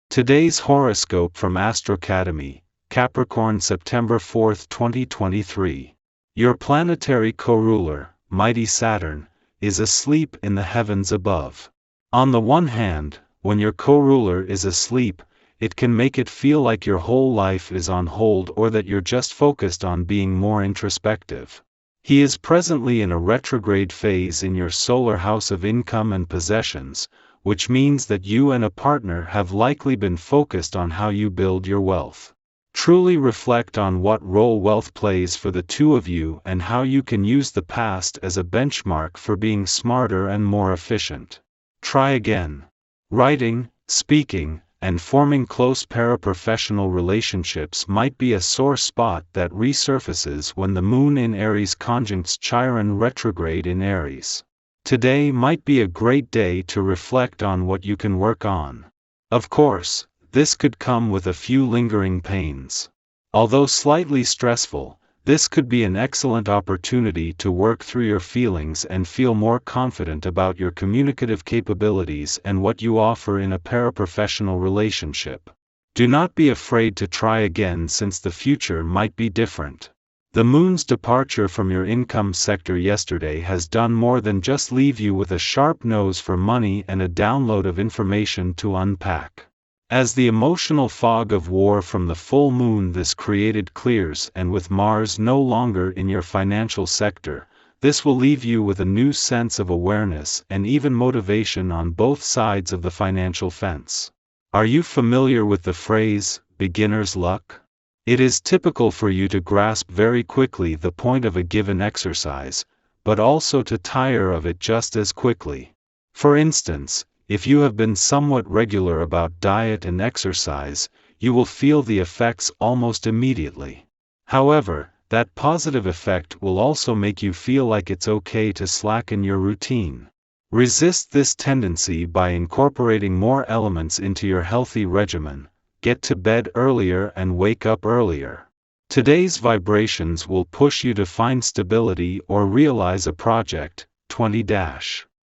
Today's horoscope from Astrocademy, Capricorn September 4, 2023. Your planetary co-ruler, mighty Saturn, is asleep in the heavens above. On the one hand, when your co-ruler is asleep, it can make it feel like your whole life is on hold or that you're just focused on being more introspective. He is presently in a retrograde phase in your solar house of income and possessions, which means that you and a partner have likely been focused on how you build your wealth. Truly reflect on what role wealth plays for the two of you and how you can use the past as a benchmark for being smarter and more efficient. Try again. Writing, speaking, and forming close paraprofessional relationships might be a sore spot that resurfaces when the moon in Aries conjuncts Chiron retrograde in Aries. Today might be a great day to reflect on what you can work on. Of course, this could come with a few lingering pains. Although slightly stressful, this could be an excellent opportunity to work through your feelings and feel more confident about your communicative capabilities and what you offer in a paraprofessional relationship. Do not be afraid to try again since the future might be different. The moon's departure from your income sector yesterday has done more than just leave you with a sharp nose for money and a download of information to unpack. As the emotional fog of war from the full moon this created clears, and with Mars no longer in your financial sector, this will leave you with a new sense of awareness and even motivation on both sides of the financial fence. Are you familiar with the phrase, beginner's luck? It is typical for you to grasp very quickly the point of a given exercise, but also to tire of it just as quickly. For instance, if you have been somewhat regular about diet and exercise, you will feel the effects almost immediately. However, that positive effect will also make you feel like it's okay to slacken your routine. Resist this tendency by incorporating more elements into your healthy regimen. Get to bed earlier and wake up earlier. Today's vibrations will push you to find stability or realize a project. 20.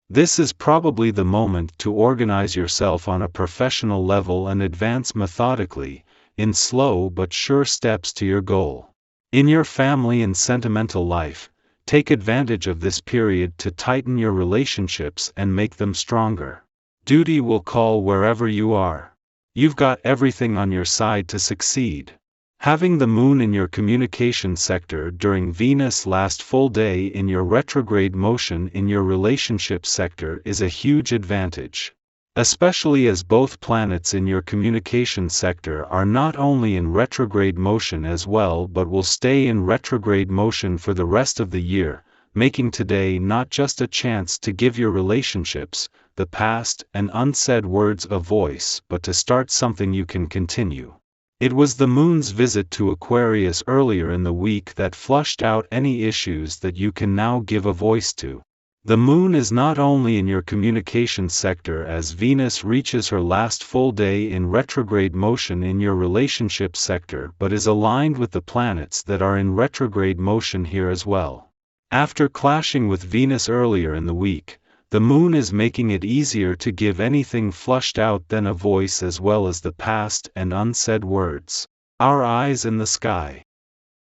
This is probably the moment to organize yourself on a professional level and advance methodically, in slow but sure steps to your goal. In your family and sentimental life, take advantage of this period to tighten your relationships and make them stronger. Duty will call wherever you are. You've got everything on your side to succeed. Having the moon in your communication sector during Venus' last full day in your retrograde motion in your relationship sector is a huge advantage. Especially as both planets in your communication sector are not only in retrograde motion as well but will stay in retrograde motion for the rest of the year, making today not just a chance to give your relationships, the past and unsaid words a voice but to start something you can continue. It was the moon's visit to Aquarius earlier in the week that flushed out any issues that you can now give a voice to. The moon is not only in your communication sector as Venus reaches her last full day in retrograde motion in your relationship sector but is aligned with the planets that are in retrograde motion here as well. After clashing with Venus earlier in the week, the moon is making it easier to give anything flushed out than a voice as well as the past and unsaid words. Our eyes in the sky.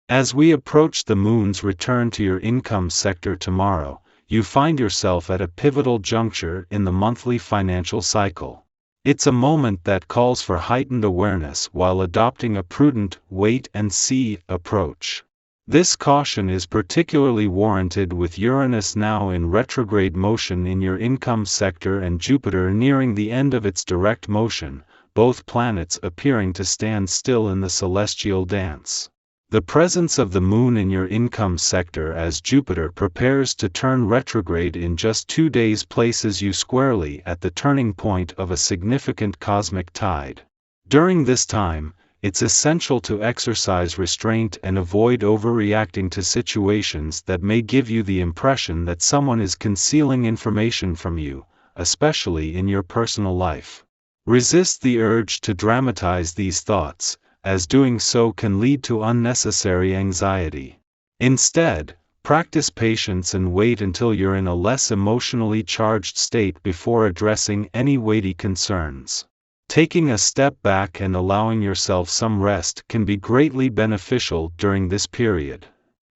As we approach the moon's return to your income sector tomorrow, you find yourself at a pivotal juncture in the monthly financial cycle. It's a moment that calls for heightened awareness while adopting a prudent wait-and-see approach. This caution is particularly warranted with Uranus now in retrograde motion in your income sector and Jupiter nearing the end of its direct motion, both planets appearing to stand still in the celestial dance. The presence of the moon in your income sector as Jupiter prepares to turn retrograde in just 2 days places you squarely at the turning point of a significant cosmic tide. During this time, it's essential to exercise restraint and avoid overreacting to situations that may give you the impression that someone is concealing information from you, especially in your personal life. Resist the urge to dramatize these thoughts, as doing so can lead to unnecessary anxiety. Instead, practice patience and wait until you're in a less emotionally charged state before addressing any weighty concerns. Taking a step back and allowing yourself some rest can be greatly beneficial during this period.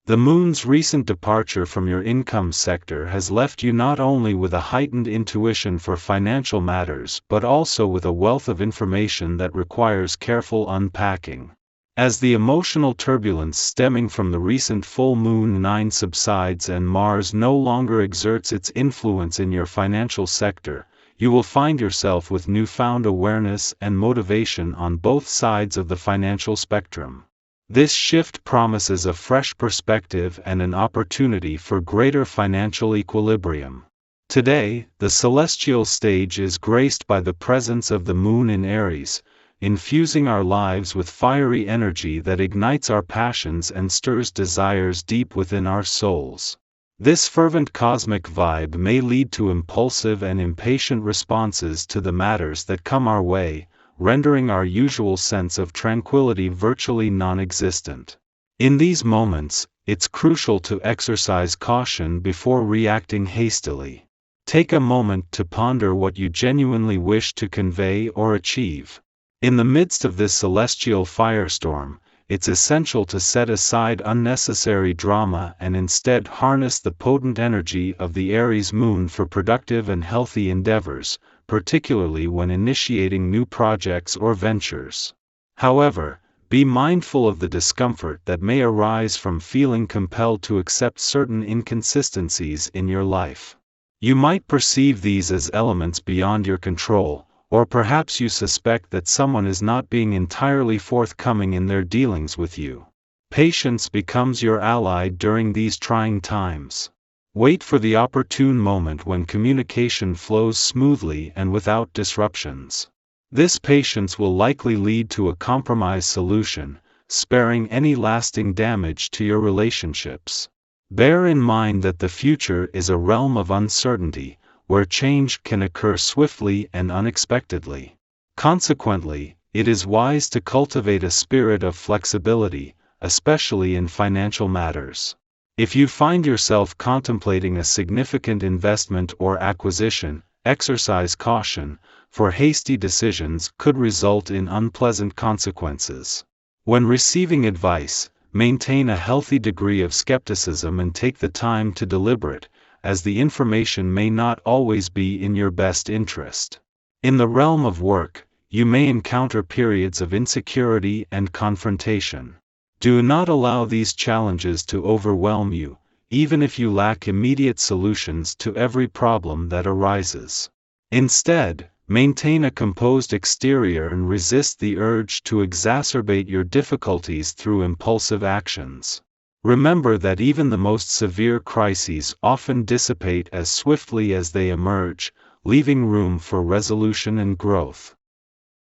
The moon's recent departure from your income sector has left you not only with a heightened intuition for financial matters but also with a wealth of information that requires careful unpacking. As the emotional turbulence stemming from the recent full moon 9 subsides and Mars no longer exerts its influence in your financial sector, you will find yourself with newfound awareness and motivation on both sides of the financial spectrum. This shift promises a fresh perspective and an opportunity for greater financial equilibrium. Today, the celestial stage is graced by the presence of the moon in Aries, infusing our lives with fiery energy that ignites our passions and stirs desires deep within our souls. This fervent cosmic vibe may lead to impulsive and impatient responses to the matters that come our way, rendering our usual sense of tranquility virtually non-existent. In these moments, it's crucial to exercise caution before reacting hastily. Take a moment to ponder what you genuinely wish to convey or achieve. In the midst of this celestial firestorm, it's essential to set aside unnecessary drama and instead harness the potent energy of the Aries moon for productive and healthy endeavors, particularly when initiating new projects or ventures. However, be mindful of the discomfort that may arise from feeling compelled to accept certain inconsistencies in your life. You might perceive these as elements beyond your control, or perhaps you suspect that someone is not being entirely forthcoming in their dealings with you. Patience becomes your ally during these trying times. Wait for the opportune moment when communication flows smoothly and without disruptions. This patience will likely lead to a compromise solution, sparing any lasting damage to your relationships. Bear in mind that the future is a realm of uncertainty, where change can occur swiftly and unexpectedly. Consequently, it is wise to cultivate a spirit of flexibility, especially in financial matters. If you find yourself contemplating a significant investment or acquisition, exercise caution, for hasty decisions could result in unpleasant consequences. When receiving advice, maintain a healthy degree of skepticism and take the time to deliberate, as the information may not always be in your best interest. In the realm of work, you may encounter periods of insecurity and confrontation. Do not allow these challenges to overwhelm you, even if you lack immediate solutions to every problem that arises. Instead, maintain a composed exterior and resist the urge to exacerbate your difficulties through impulsive actions. Remember that even the most severe crises often dissipate as swiftly as they emerge, leaving room for resolution and growth.